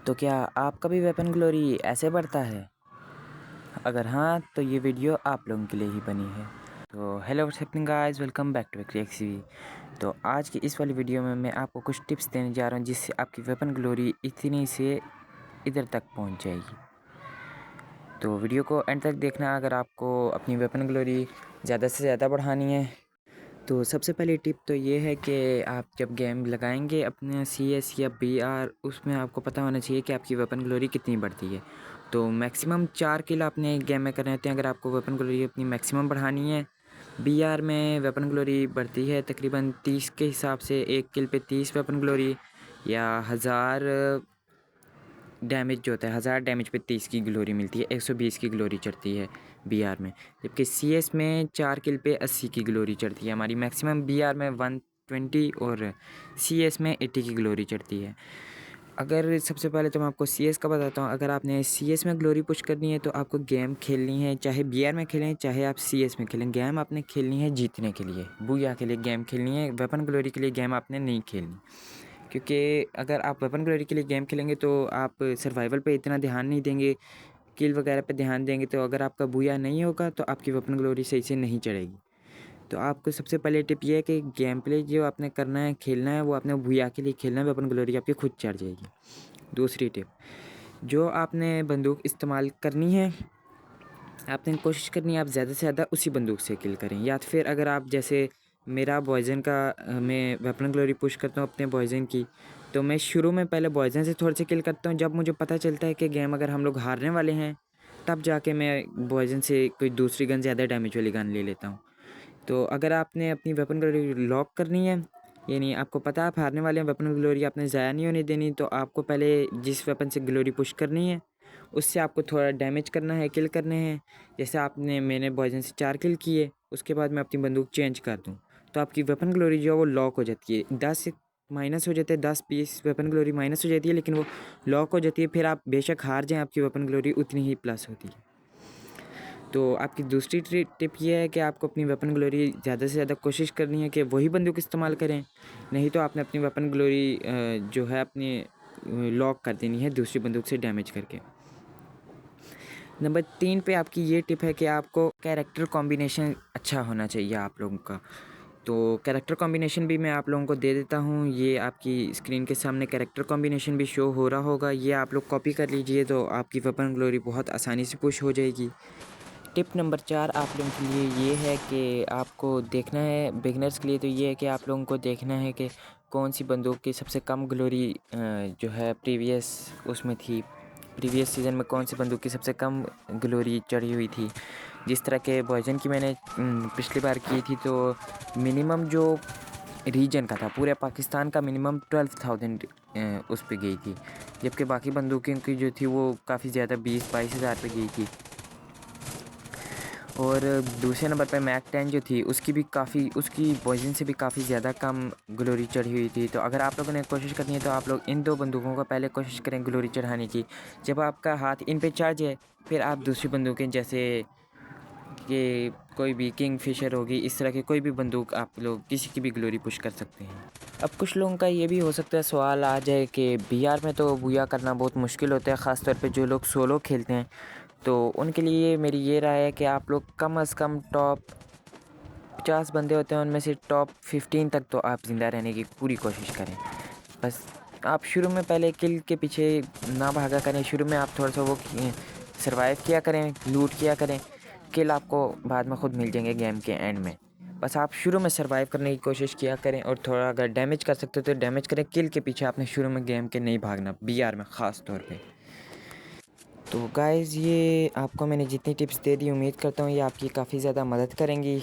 तो क्या आपका भी वेपन ग्लोरी ऐसे बढ़ता है? अगर हाँ तो ये वीडियो आप लोगों के लिए ही बनी है। तो hello what's happening guys, welcome back to क्रिएक्सीवी। तो आज की इस वाली वीडियो में मैं आपको कुछ टिप्स देने जा रहा हूँ जिससे आपकी वेपन ग्लोरी इतनी से इधर तक पहुँच जाएगी। तो वीडियो को एंड तक देखना अगर आपको अपनी वेपन ग्लोरी ज़्यादा से ज़्यादा बढ़ानी है। तो सबसे पहली टिप तो ये है कि आप जब गेम लगाएंगे अपने CS या BR, उसमें आपको पता होना चाहिए कि आपकी वेपन ग्लोरी कितनी बढ़ती है। तो मैक्सिमम 4 किल आपने गेम में करने होते हैं अगर आपको वेपन ग्लोरी अपनी मैक्सिमम बढ़ानी है। BR में वेपन ग्लोरी बढ़ती है तकरीबन 30 के हिसाब से, 1 किल पे 30 वेपन ग्लोरी, या 1000 डैमेज जो होता है 1000 डैमेज पे 30 की ग्लोरी मिलती है, 120 की ग्लोरी चढ़ती है BR में। जबकि CS में 4 किल पे 80 की ग्लोरी चढ़ती है हमारी मैक्सिमम, BR में 120 और CS में 80 की ग्लोरी चढ़ती है। अगर सबसे पहले तो मैं आपको CS का बताता हूँ। अगर आपने CS में ग्लोरी पुश करनी है तो आपको गेम खेलनी है, चाहे BR में खेलें चाहे आप CS में खेलें, गेम आपने खेलनी है जीतने के लिए, बूया के लिए गेम खेलनी है। वेपन ग्लोरी के लिए गेम आपने नहीं खेलनी, क्योंकि अगर आप वेपन ग्लोरी के लिए गेम खेलेंगे तो आप सर्वाइवल पे इतना ध्यान नहीं देंगे, किल वगैरह पे ध्यान देंगे। तो अगर आपका बूया नहीं होगा तो आपकी वेपन ग्लोरी सही से नहीं चढ़ेगी। तो आपको सबसे पहले टिप ये है कि गेम प्ले जो आपने करना है, खेलना है, वो आपने बूया के लिए खेलना है, वेपन ग्लोरी आपकी खुद चढ़ जाएगी। दूसरी टिप, जो आपने बंदूक इस्तेमाल करनी है आपने कोशिश करनी है आप ज़्यादा से ज़्यादा उसी बंदूक से किल करें। या फिर अगर आप जैसे मेरा बॉयज़न का मैं वेपन ग्लोरी पुश करता हूँ अपने बॉयज़न की, तो मैं शुरू में पहले बॉयज़न से थोड़े से किल करता हूँ। जब मुझे पता चलता है कि गेम अगर हम लोग हारने वाले हैं, तब जाके मैं बॉयज़न से कोई दूसरी गन ज़्यादा डैमेज वाली गन ले लेता हूँ। तो अगर आपने अपनी वेपन ग्लोरी लॉक करनी है, यानी आपको पता है आप हारने वाले हैं, वेपन ग्लोरी आपने ज़ाया नहीं होने देनी, तो आपको पहले जिस वेपन से ग्लोरी पुश करनी है उससे आपको थोड़ा डैमेज करना है, किल करने हैं। जैसे मैंने बॉयज़न से 4 किल किए, उसके बाद मैं अपनी बंदूक चेंज कर दूँ तो आपकी वेपन ग्लोरी जो है वो लॉक हो जाती है। 10 माइनस हो जाते हैं, 10 पीस वेपन ग्लोरी माइनस हो जाती है, लेकिन वो लॉक हो जाती है। फिर आप बेशक हार जाएँ, आपकी वेपन ग्लोरी उतनी ही प्लस होती है। तो आपकी दूसरी टिप ये है कि आपको अपनी वेपन ग्लोरी ज़्यादा से ज़्यादा कोशिश करनी है कि वही बंदूक इस्तेमाल करें, नहीं तो आपने अपनी वेपन ग्लोरी जो है अपनी लॉक कर देनी है दूसरी बंदूक से डैमेज करके। नंबर 3 पे आपकी ये टिप है कि आपको कैरेक्टर कॉम्बिनेशन अच्छा होना चाहिए आप लोगों का। तो कैरेक्टर कॉम्बिनेशन भी मैं आप लोगों को दे देता हूँ। ये आपकी स्क्रीन के सामने कैरेक्टर कॉम्बिनेशन भी शो हो रहा होगा, ये आप लोग कॉपी कर लीजिए तो आपकी वेपन ग्लोरी बहुत आसानी से पुश हो जाएगी। टिप नंबर 4 आप लोगों के लिए ये है कि आपको देखना है, बिगनर्स के लिए तो ये है कि आप लोगों को देखना है कि कौन सी बंदूक की सबसे कम ग्लोरी जो है प्रीवियस सीज़न में कौन सी बंदूक की सबसे कम ग्लोरी चढ़ी हुई थी। जिस तरह के बॉयज़न की मैंने पिछली बार की थी, तो मिनिमम जो रीजन का था पूरे पाकिस्तान का मिनिमम 12,000 उस पे गई थी, जबकि बाकी बंदूकों की जो थी वो काफ़ी ज़्यादा 20-22 हज़ार पे गई थी। और दूसरे नंबर पे मैक 10 जो थी उसकी पॉइजन से भी काफ़ी ज़्यादा कम ग्लोरी चढ़ी हुई थी। तो अगर आप लोगों ने कोशिश करनी है तो आप लोग इन दो बंदूकों का पहले कोशिश करें ग्लोरी चढ़ाने की। जब आपका हाथ इन पे चढ़ जाए फिर आप दूसरी बंदूकें जैसे कि कोई भी किंग फिशर होगी, इस तरह की कोई भी बंदूक आप लोग किसी की भी ग्लोरी पुश कर सकते हैं। अब कुछ लोगों का ये भी हो सकता है सवाल आ जाए कि BR में तो बूया करना बहुत मुश्किल होता है, ख़ास तौर पे जो लोग सोलो खेलते हैं। तो उनके लिए मेरी ये राय है कि आप लोग कम से कम टॉप 50 बंदे होते हैं उनमें से टॉप 15 तक तो आप ज़िंदा रहने की पूरी कोशिश करें। बस आप शुरू में पहले किल के पीछे ना भागा करें, शुरू में आप थोड़ा सा वो सर्वाइव किया करें, लूट किया करें। किल आपको बाद में ख़ुद मिल जाएंगे गेम के एंड में। बस आप शुरू में सर्वाइव करने की कोशिश किया करें और थोड़ा अगर डैमेज कर सकते हो तो डैमेज करें। किल के पीछे आपने शुरू में गेम के नहीं भागना, BR में ख़ास तौर पे। तो गाइज़ ये आपको मैंने जितनी टिप्स दे दी उम्मीद करता हूँ ये आपकी काफ़ी ज़्यादा मदद करेंगी।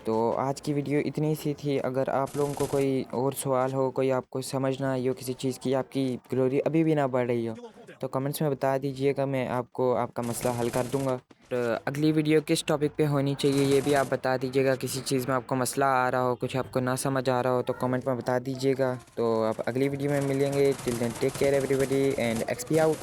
तो आज की वीडियो इतनी सी थी। अगर आप लोगों को कोई और सवाल हो, कोई आपको समझ ना आई हो किसी चीज़ की, आपकी ग्लोरी अभी भी ना बढ़ रही हो, तो कमेंट्स में बता दीजिएगा, मैं आपको आपका मसला हल कर दूँगा। तो अगली वीडियो किस टॉपिक पे होनी चाहिए ये भी आप बता दीजिएगा। किसी चीज़ में आपको मसला आ रहा हो, कुछ आपको ना समझ आ रहा हो तो कमेंट में बता दीजिएगा। तो आप अगली वीडियो में मिलेंगे। Till then take care everybody and XP out.